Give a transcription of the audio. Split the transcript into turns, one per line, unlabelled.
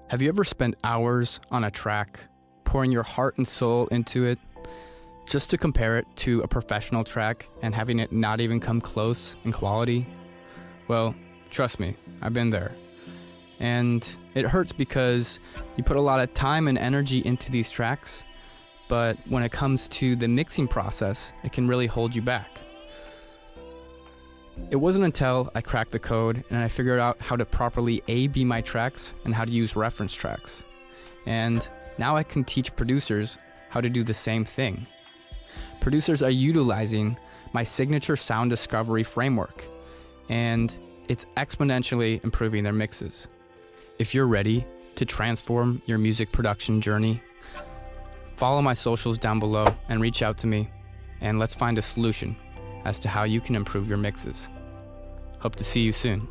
Have you ever spent hours on a track, pouring your heart and soul into it, just to compare it to a professional track and having it not even come close in quality? Well, trust me, I've been there. And it hurts because you put a lot of time and energy into these tracks, but when it comes to the mixing process, it can really hold you back. It wasn't until I cracked the code and I figured out how to properly A/B my tracks and how to use reference tracks. And now I can teach producers how to do the same thing. Producers are utilizing my signature sound discovery framework, and it's exponentially improving their mixes. If you're ready to transform your music production journey, follow my socials down below and reach out to me, and let's find a solution as to how you can improve your mixes. Hope to see you soon.